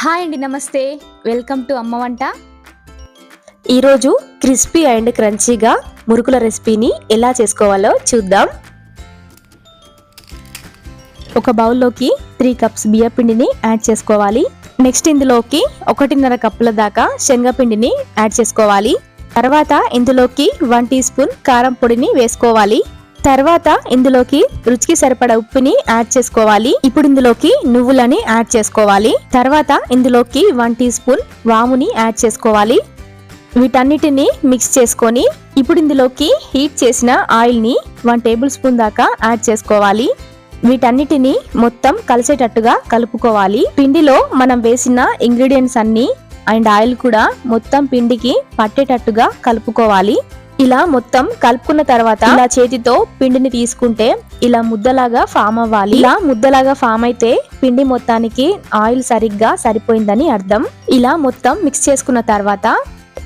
Hi అండి, నమస్తే. Welcome to అమ్మ వంట. ఈరోజు క్రిస్పీ అండ్ క్రంచీగా మురుకుల రెసిపీని ఎలా చేసుకోవాలో చూద్దాం. ఒక బౌల్లోకి 3 కప్స్ బియ్యపిండిని యాడ్ చేసుకోవాలి. నెక్స్ట్ ఇందులోకి 1.5 కప్పుల దాకా శనగపిండిని యాడ్ చేసుకోవాలి. తర్వాత ఇందులోకి 1 టీ స్పూన్ కారం పొడిని వేసుకోవాలి. తర్వాత ఇందులోకి రుచికి సరిపడా ఉప్పుని యాడ్ చేసుకోవాలి. ఇప్పుడు ఇందులోకి నువ్వులని యాడ్ చేసుకోవాలి. తర్వాత ఇందులోకి 1 టీ స్పూన్ వాముని యాడ్ చేసుకోవాలి. వీటన్నిటిని మిక్స్ చేసుకొని ఇప్పుడు ఇందులోకి హీట్ చేసిన ఆయిల్ ని 1 టేబుల్ స్పూన్ దాకా యాడ్ చేసుకోవాలి. వీటన్నిటిని మొత్తం కలిసేటట్టుగా కలుపుకోవాలి. పిండిలో మనం వేసిన ఇంగ్రీడియంట్స్ అన్ని అండ్ ఆయిల్ కూడా మొత్తం పిండికి పట్టేటట్టుగా కలుపుకోవాలి. ఇలా మొత్తం కలుపుకున్న తర్వాత ఇలా చేతితో పిండిని తీసుకుంటే ఇలా ముద్దలాగా ఫామ్ అవ్వాలి. ఇలా ముద్దలాగా ఫామ్ అయితే పిండి మొత్తానికి ఆయిల్ సరిగ్గా సరిపోయిందని అర్థం. ఇలా మొత్తం మిక్స్ చేసుకున్న తర్వాత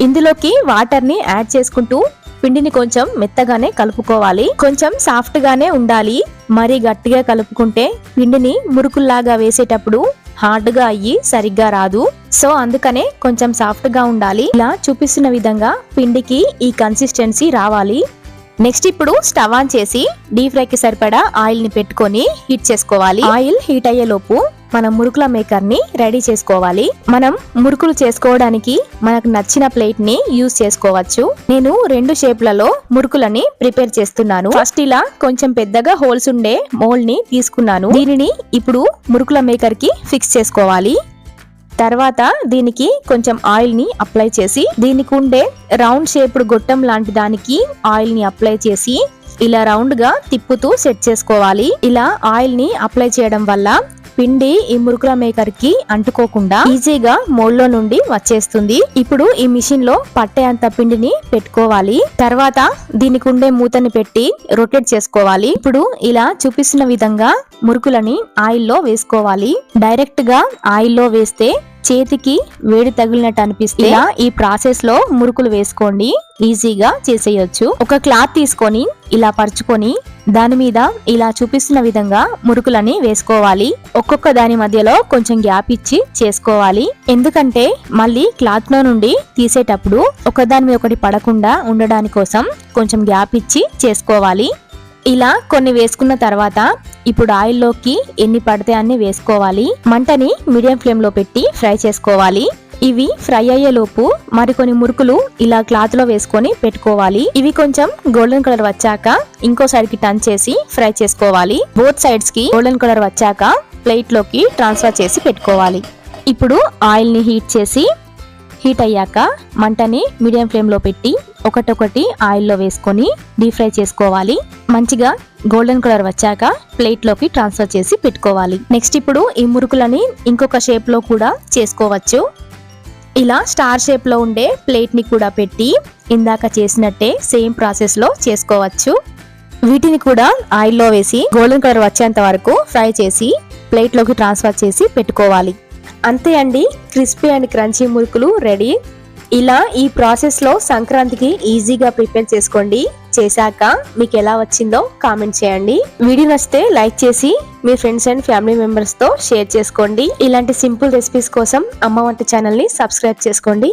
ఇందులోకి వాటర్ ని యాడ్ చేసుకుంటూ పిండిని కొంచెం మెత్తగానే కలుపుకోవాలి. కొంచెం సాఫ్ట్ గానే ఉండాలి. మరీ గట్టిగా కలుపుకుంటే పిండిని మురుకుల్లాగా వేసేటప్పుడు హార్డ్ గా అయ్యి సరిగ్గా రాదు. సో అందుకనే కొంచెం సాఫ్ట్ గా ఉండాలి. ఇలా చూపిస్తున్న విధంగా పిండికి ఈ కన్సిస్టెన్సీ రావాలి. నెక్స్ట్ ఇప్పుడు స్టవ్ ఆన్ చేసి డీప్ ఫ్రై కి సరిపడా ఆయిల్ ని పెట్టుకొని హీట్ చేసుకోవాలి. ఆయిల్ హీట్ అయ్యే లోపు మనం మురుకుల మేకర్ ని రెడీ చేసుకోవాలి. మనం మురుకులు చేసుకోవడానికి మనకు నచ్చిన ప్లేట్ ని యూజ్ చేసుకోవచ్చు. నేను 2 షేప్లలో మురుకులని ప్రిపేర్ చేస్తున్నాను. ఫస్ట్ ఇలా కొంచెం పెద్దగా హోల్స్ ఉండే మోల్డ్ ని తీసుకున్నాను. దీనిని ఇప్పుడు మురుకుల మేకర్ కి ఫిక్స్ చేసుకోవాలి. తర్వాత దీనికి కొంచెం ఆయిల్ ని అప్లై చేసి దీనికి ఉండే రౌండ్ షేప్డ్ గొట్టం లాంటి దానికి ఆయిల్ ని అప్లై చేసి ఇలా రౌండ్ గా తిప్పుతూ సెట్ చేసుకోవాలి. ఇలా ఆయిల్ ని అప్లై చేయడం వల్ల పిండి ఈ మురుకుల మేకర్ కి అంటుకోకుండా ఈజీగా మోల్డ్ లో నుండి వచ్చేస్తుంది. ఇప్పుడు ఈ మిషన్ లో పట్టే అంత పిండిని పెట్టుకోవాలి. తర్వాత దీనికి ఉండే మూతని పెట్టి రొటేట్ చేసుకోవాలి. ఇప్పుడు ఇలా చూపిస్తున్న విధంగా మురుకులని ఆయిల్లో వేసుకోవాలి. డైరెక్ట్ గా ఆయిల్లో వేస్తే చేతికి వేడి తగిలినట్టు అనిపిస్తే ఈ ప్రాసెస్ లో మురుకులు వేసుకోండి, ఈజీగా చేసేయొచ్చు. ఒక క్లాత్ తీసుకొని ఇలా పరుచుకొని దాని మీద ఇలా చూపిస్తున్న విధంగా మురుకులని వేసుకోవాలి. ఒక్కొక్క దాని మధ్యలో కొంచెం గ్యాప్ ఇచ్చి చేసుకోవాలి. ఎందుకంటే మళ్ళీ క్లాత్ లో నుండి తీసేటప్పుడు ఒకదాని మీద ఒకటి పడకుండా ఉండడాని కోసం కొంచెం గ్యాప్ ఇచ్చి చేసుకోవాలి. ఇలా కొన్ని వేసుకున్న తర్వాత ఇప్పుడు ఆయిల్లోకి ఎన్ని పడితే అన్ని వేసుకోవాలి. మంటని మీడియం ఫ్లేమ్ లో పెట్టి ఫ్రై చేసుకోవాలి. ఇవి ఫ్రై అయ్యే లోపు మరికొన్ని మురుకులు ఇలా క్లాత్ లో వేసుకొని పెట్టుకోవాలి. ఇవి కొంచెం గోల్డెన్ కలర్ వచ్చాక ఇంకో సైడ్ కి టర్న్ చేసి ఫ్రై చేసుకోవాలి. బోత్ సైడ్స్ కి గోల్డెన్ కలర్ వచ్చాక ప్లేట్ లోకి ట్రాన్స్ఫర్ చేసి పెట్టుకోవాలి. ఇప్పుడు ఆయిల్ ని హీట్ అయ్యాక మంటని మీడియం ఫ్లేమ్ లో పెట్టి ఒకటొకటి ఆయిల్లో వేసుకొని డీప్ ఫ్రై చేసుకోవాలి. మంచిగా గోల్డెన్ కలర్ వచ్చాక ప్లేట్ లోకి ట్రాన్స్ఫర్ చేసి పెట్టుకోవాలి. నెక్స్ట్ ఇప్పుడు ఈ మురుకులని ఇంకొక షేప్ లో కూడా చేసుకోవచ్చు. ఇలా స్టార్ షేప్ లో ఉండే ప్లేట్ ని కూడా పెట్టి ఇందాక చేసినట్టే సేమ్ ప్రాసెస్ లో చేసుకోవచ్చు. వీటిని కూడా ఆయిల్లో వేసి గోల్డెన్ కలర్ వచ్చేంత వరకు ఫ్రై చేసి ప్లేట్ లోకి ట్రాన్స్ఫర్ చేసి పెట్టుకోవాలి. అంతే అండి, క్రిస్పీ అండ్ క్రంచీ మురుకులు రెడీ. ఇలా ఈ ప్రాసెస్ లో సంక్రాంతికి ఈజీగా ప్రిపేర్ చేసుకోండి. చేశాక మీకు ఎలా వచ్చిందో కామెంట్ చేయండి. వీడియో నచ్చితే లైక్ చేసి మీ ఫ్రెండ్స్ అండ్ ఫ్యామిలీ మెంబర్స్ తో షేర్ చేసుకోండి. ఇలాంటి సింపుల్ రెసిపీస్ కోసం అమ్మ వంట ఛానల్ ని సబ్స్క్రైబ్ చేసుకోండి.